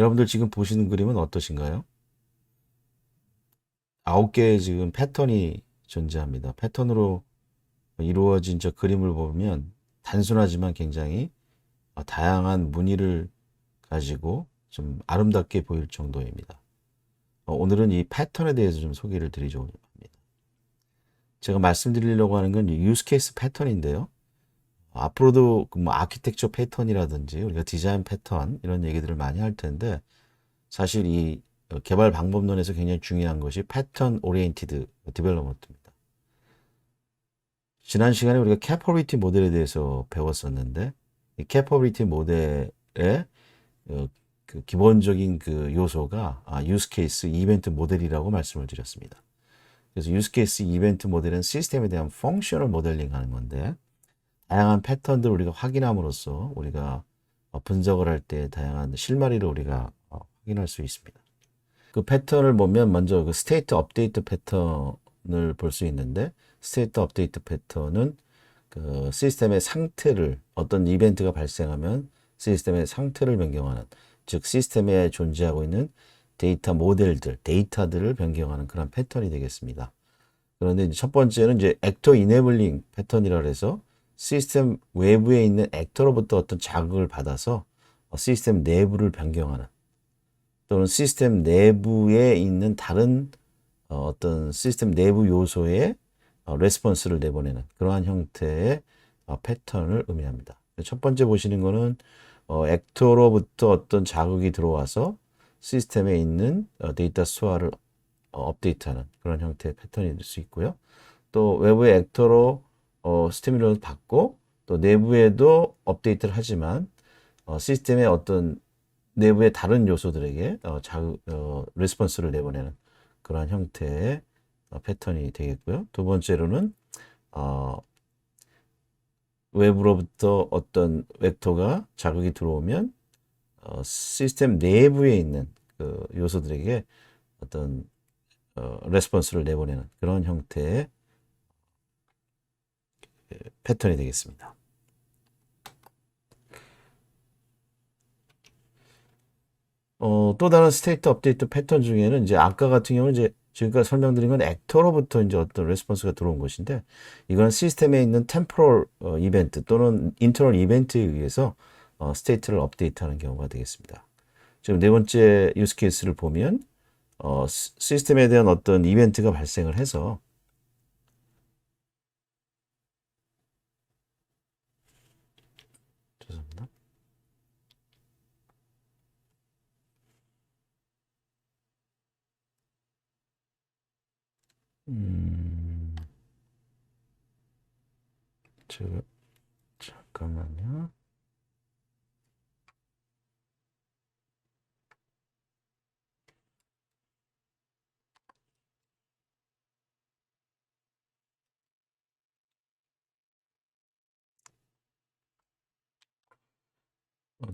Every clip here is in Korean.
여러분들 지금 보시는 그림은 어떠신가요? 9개의 지금 패턴이 존재합니다. 패턴으로 이루어진 저 그림을 보면 단순하지만 굉장히 다양한 무늬를 가지고 좀 아름답게 보일 정도입니다. 오늘은 이 패턴에 대해서 좀 소개를 드리려고 합니다. 제가 말씀드리려고 하는 건 유스 케이스 패턴인데요. 앞으로도 그뭐 아키텍처 패턴이라든지 우리가 디자인 패턴 이런 얘기들을 많이 할 텐데, 사실 이 개발 방법론에서 굉장히 중요한 것이 패턴 오리엔티드 디벨롭먼트입니다. 지난 시간에 우리가 캐퍼비티 모델에 대해서 배웠었는데, 이 캐퍼비티 모델의 그 기본적인 그 요소가 유스 케이스 이벤트 모델이라고 말씀을 드렸습니다. 그래서 유스 케이스 이벤트 모델은 시스템에 대한 펑셔널 모델링 하는 건데, 다양한 패턴들을 우리가 확인함으로써 우리가 분석을 할 때 다양한 실마리를 우리가 확인할 수 있습니다. 그 패턴을 보면 먼저 그 스테이트 업데이트 패턴을 볼 수 있는데, 스테이트 업데이트 패턴은 그 시스템의 상태를, 어떤 이벤트가 발생하면 시스템의 상태를 변경하는, 즉 시스템에 존재하고 있는 데이터 모델들, 데이터들을 변경하는 그런 패턴이 되겠습니다. 그런데 이제 첫 번째는 이제 액터 이네블링 패턴이라 해서 시스템 외부에 있는 액터로부터 어떤 자극을 받아서 시스템 내부를 변경하는, 또는 시스템 내부에 있는 다른 어떤 시스템 내부 요소에 레스폰스를 내보내는 그러한 형태의 패턴을 의미합니다. 첫 번째 보시는 거는 액터로부터 어떤 자극이 들어와서 시스템에 있는 데이터 스토어를 업데이트하는 그런 형태의 패턴이 될 수 있고요. 또 외부의 액터로 스티뮬러를 받고 또 내부에도 업데이트를 하지만 시스템의 어떤 내부의 다른 요소들에게 레스폰스를 내보내는 그러한 형태의 패턴이 되겠고요. 두 번째로는 외부로부터 어떤 벡터가 자극이 들어오면 시스템 내부에 있는 그 요소들에게 어떤 레스폰스를 내보내는 그런 형태의 패턴이 되겠습니다. 또 다른 스테이트 업데이트 패턴 중에는 이제 아까 같은 경우는 이제 지금까지 설명드린 건 액터로부터 이제 어떤 레스폰스가 들어온 것인데, 이건 시스템에 있는 템포럴 이벤트 또는 인터널 이벤트에 의해서 스테이트를 업데이트하는 경우가 되겠습니다. 지금 네 번째 유스 케이스를 보면 시스템에 대한 어떤 이벤트가 발생을 해서 죄송합니다. 음, 제가 잠깐만요.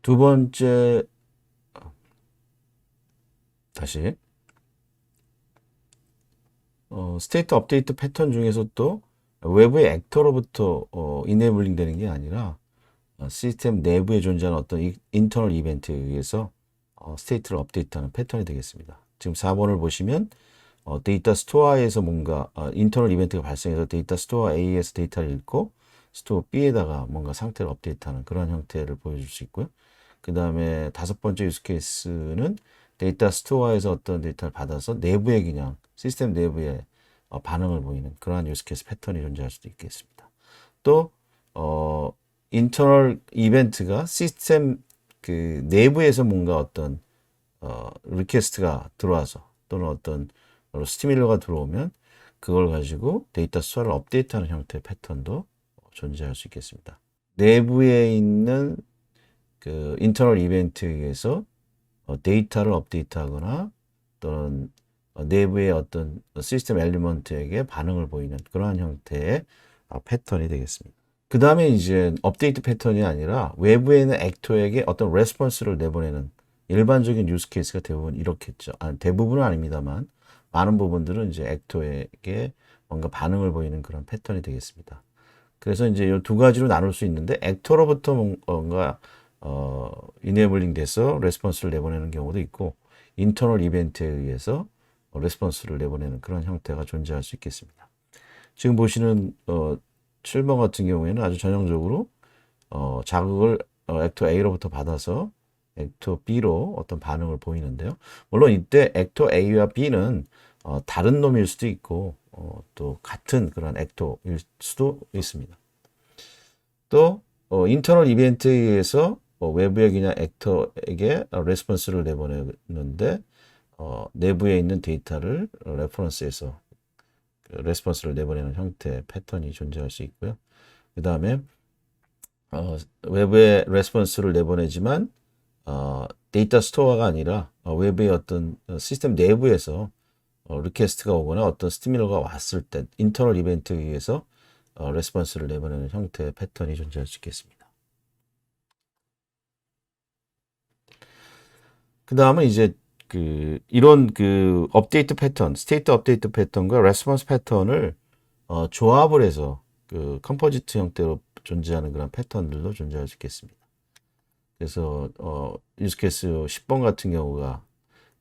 두 번째, 다시 스테이트 업데이트 패턴 중에서 또 외부의 액터로부터 이네블링 되는 게 아니라 시스템 내부에 존재하는 어떤 인터널 이벤트에 의해서 스테이트를 업데이트하는 패턴이 되겠습니다. 지금 4번을 보시면 데이터 스토어에서 뭔가 인터널 이벤트가 발생해서 데이터 스토어 A에서 데이터를 읽고 스토어 B에다가 뭔가 상태를 업데이트하는 그런 형태를 보여줄 수 있고요. 그 다음에 다섯 번째 유스 케이스는 데이터 스토어에서 어떤 데이터를 받아서 내부에 그냥 시스템 내부에 반응을 보이는 그러한 유스 케이스 패턴이 존재할 수도 있겠습니다. 또 인터널 이벤트가 시스템 그 내부에서 뭔가 어떤 리퀘스트가 들어와서 또는 어떤 스티뮬러가 들어오면 그걸 가지고 데이터 스토어를 업데이트하는 형태의 패턴도 존재할 수 있겠습니다. 내부에 있는 그 인터널 이벤트에 의해서 데이터를 업데이트하거나 또는 내부의 어떤 시스템 엘리먼트에게 반응을 보이는 그러한 형태의 패턴이 되겠습니다. 그 다음에 이제 업데이트 패턴이 아니라 외부에 있는 액터에게 어떤 레스폰스를 내보내는 일반적인 유스 케이스가 대부분 이렇겠죠. 대부분은 아닙니다만 많은 부분들은 이제 액터에게 뭔가 반응을 보이는 그런 패턴이 되겠습니다. 그래서 이제 이 두 가지로 나눌 수 있는데, 액터로부터 뭔가 이네블링 돼서 레스폰스를 내보내는 경우도 있고 인터널 이벤트에 의해서 레스폰스를 내보내는 그런 형태가 존재할 수 있겠습니다. 지금 보시는 7번 같은 경우에는 아주 전형적으로 자극을 액터 A로부터 받아서 액터 B로 어떤 반응을 보이는데요. 물론 이때 액터 A와 B는 다른 놈일 수도 있고 또 같은 그런 액터일 수도 있습니다. 또 인터널 이벤트에 의해서 외부의 그냥 액터에게 레스폰스를 내보내는데 내부에 있는 데이터를 레퍼런스에서 레스폰스를 내보내는 형태의 패턴이 존재할 수 있고요. 그 다음에 외부에 레스폰스를 내보내지만 데이터 스토어가 아니라 외부의 어떤 시스템 내부에서 리퀘스트가 오거나 어떤 스티뮬러가 왔을 때 인터널 이벤트에 의해서 레스폰스를 내보내는 형태의 패턴이 존재할 수 있겠습니다. 그 다음은 이제 이런 업데이트 패턴, 스테이트 업데이트 패턴과 레스폰스 패턴을 조합을 해서 컴포지트 형태로 존재하는 그런 패턴들도 존재할 수 있겠습니다. 그래서 유스케이스 10번 같은 경우가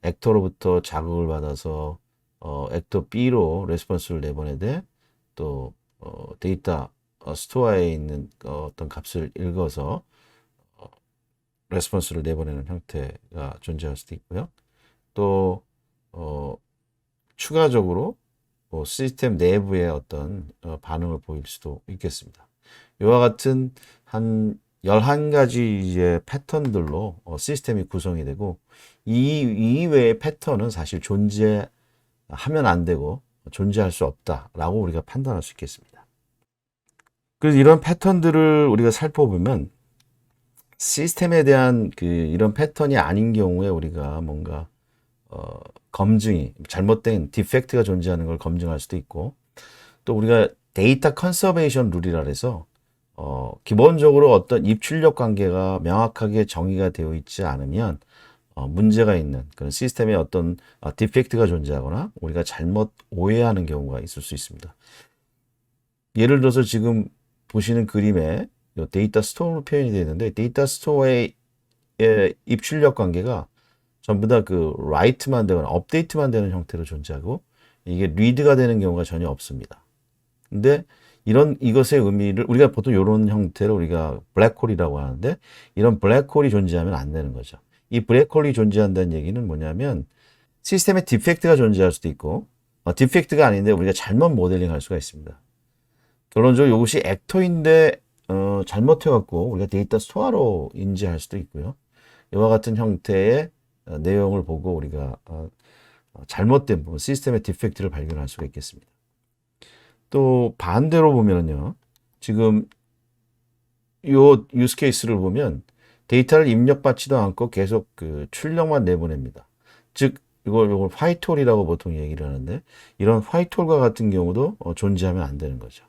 액터로부터 자극을 받아서 액터 B로 레스폰스를 내보내되 또 데이터 스토어에 있는 어떤 값을 읽어서 레스폰스를 내보내는 형태가 존재할 수도 있고요. 또 추가적으로 시스템 내부의 어떤 반응을 보일 수도 있겠습니다. 이와 같은 한 11가지 이제 패턴들로 시스템이 구성이 되고 이 이외의 패턴은 사실 존재하면 안 되고 존재할 수 없다라고 우리가 판단할 수 있겠습니다. 그래서 이런 패턴들을 우리가 살펴보면 시스템에 대한 이런 패턴이 아닌 경우에 우리가 뭔가 검증이 잘못된 디펙트가 존재하는 걸 검증할 수도 있고 또 우리가 데이터 컨서베이션 룰이라 해서 기본적으로 어떤 입출력 관계가 명확하게 정의가 되어 있지 않으면 문제가 있는 그런 시스템에 어떤 디펙트가 존재하거나 우리가 잘못 오해하는 경우가 있을 수 있습니다. 예를 들어서 지금 보시는 그림에 데이터 스토어로 표현이 되어 있는데 데이터 스토어의 입출력 관계가 전부 다 라이트만 되거나 업데이트만 되는 형태로 존재하고 이게 리드가 되는 경우가 전혀 없습니다. 근데 이것의 의미를 우리가 보통 이런 형태로 우리가 블랙홀이라고 하는데 이런 블랙홀이 존재하면 안 되는 거죠. 이 블랙홀이 존재한다는 얘기는 뭐냐면 시스템에 디펙트가 존재할 수도 있고 디펙트가 아닌데 우리가 잘못 모델링 할 수가 있습니다. 결론적으로 이것이 액터인데 잘못해갖고 우리가 데이터 스토어로 인지할 수도 있고요. 이와 같은 형태의 내용을 보고 우리가 잘못된 부분, 시스템의 디펙트를 발견할 수가 있겠습니다. 또 반대로 보면요, 지금 요 유스 케이스를 보면 데이터를 입력받지도 않고 계속 출력만 내보냅니다. 즉 이걸 화이트홀이라고 보통 얘기를 하는데 이런 화이트홀과 같은 경우도 존재하면 안 되는 거죠.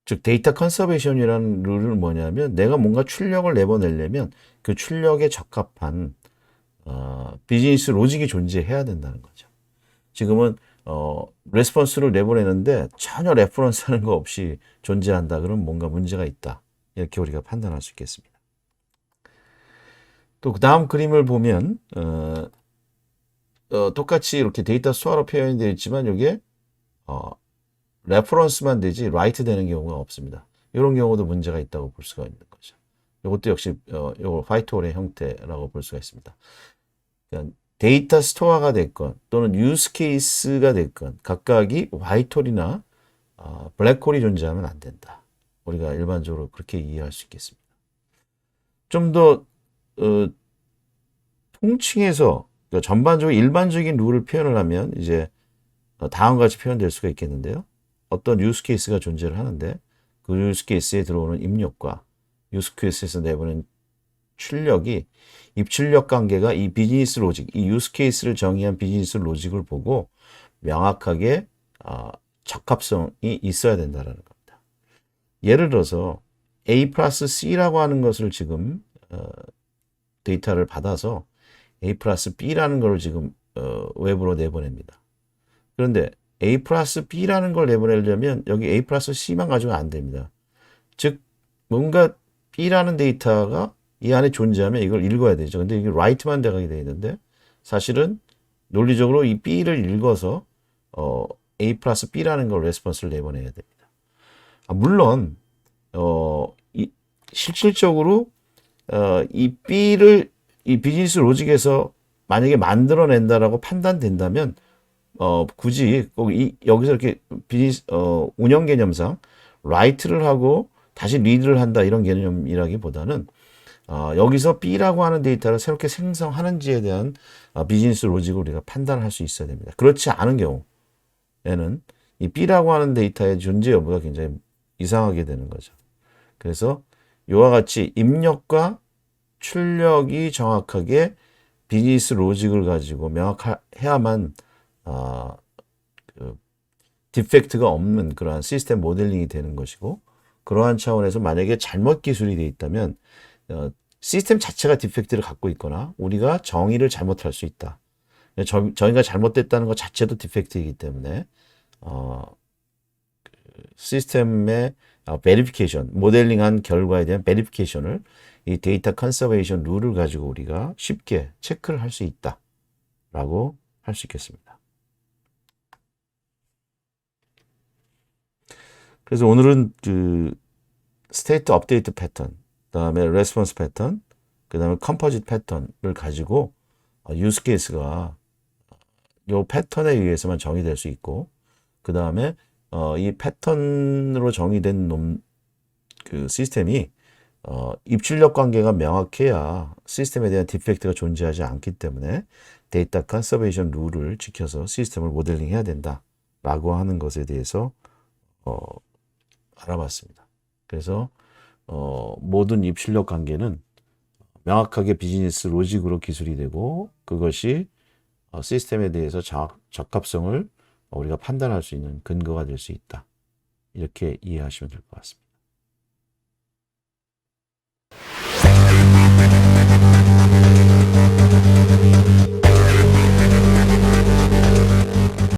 즉 데이터 컨서베이션이라는 룰은 뭐냐면 내가 뭔가 출력을 내보내려면 그 출력에 적합한 비즈니스 로직이 존재해야 된다는 거죠. 지금은 레스폰스를 내보내는데 전혀 레퍼런스 하는 거 없이 존재한다. 그러면 뭔가 문제가 있다. 이렇게 우리가 판단할 수 있겠습니다. 또 그 다음 그림을 보면 똑같이 이렇게 데이터 스토어로 표현이 되어 있지만 이게 레퍼런스만 되지 라이트 되는 경우가 없습니다. 이런 경우도 문제가 있다고 볼 수가 있는 거죠. 이것도 역시 이거 화이트홀의 형태라고 볼 수가 있습니다. 그러니까 데이터 스토어가 됐건 또는 유스 케이스가 됐건 각각이 화이트홀이나 블랙홀이 존재하면 안 된다. 우리가 일반적으로 그렇게 이해할 수 있겠습니다. 좀 더 통칭해서 전반적으로 일반적인 룰을 표현을 하면 이제 다음과 같이 표현될 수가 있겠는데요. 어떤 유스 케이스가 존재를 하는데 그 유스 케이스에 들어오는 입력과 유스 케이스에서 내보낸 출력이 입출력 관계가 이 비즈니스 로직, 이 유스 케이스를 정의한 비즈니스 로직을 보고 명확하게 적합성이 있어야 된다는 겁니다. 예를 들어서 A 플러스 C라고 하는 것을 지금 데이터를 받아서 A 플러스 B라는 걸 지금 외부로 내보냅니다. 그런데 A 플러스 B라는 걸 내보내려면 여기 A 플러스 C만 가지고는 안 됩니다. 즉 뭔가 B라는 데이터가 이 안에 존재하면 이걸 읽어야 되죠. 근데 이게 write만 대각이 되어 있는데 사실은 논리적으로 이 B를 읽어서 A 플러스 B라는 걸 레스폰스를 내보내야 됩니다. 물론 실질적으로 이 B를 이 비즈니스 로직에서 만약에 만들어낸다라고 판단된다면 굳이 꼭 여기서 이렇게 비즈니스 운영 개념상 write를 하고 다시 read를 한다 이런 개념이라기보다는 여기서 B라고 하는 데이터를 새롭게 생성하는지에 대한 비즈니스 로직을 우리가 판단할 수 있어야 됩니다. 그렇지 않은 경우에는 이 B라고 하는 데이터의 존재 여부가 굉장히 이상하게 되는 거죠. 그래서 이와 같이 입력과 출력이 정확하게 비즈니스 로직을 가지고 명확해야만 디펙트가 없는 그러한 시스템 모델링이 되는 것이고, 그러한 차원에서 만약에 잘못 기술이 되어 있다면 시스템 자체가 디펙트를 갖고 있거나 우리가 정의를 잘못할 수 있다. 정의가 잘못됐다는 것 자체도 디펙트이기 때문에 시스템의 베리피케이션, 모델링한 결과에 대한 베리피케이션을 이 데이터 컨서베이션 룰을 가지고 우리가 쉽게 체크를 할 수 있다라고 할 수 있겠습니다. 그래서 오늘은 그 스테이트 업데이트 패턴, 그다음에 레스폰스 패턴, 그다음에 컴포짓 패턴을 가지고 유스 케이스가 요 패턴에 의해서만 정의될 수 있고, 그다음에 이 패턴으로 정의된 그 시스템이 입출력 관계가 명확해야 시스템에 대한 디펙트가 존재하지 않기 때문에 데이터 컨서베이션 룰을 지켜서 시스템을 모델링 해야 된다라고 하는 것에 대해서 알아봤습니다. 그래서 모든 입출력 관계는 명확하게 비즈니스 로직으로 기술이 되고, 그것이 시스템에 대해서 적합성을 우리가 판단할 수 있는 근거가 될 수 있다. 이렇게 이해하시면 될 것 같습니다.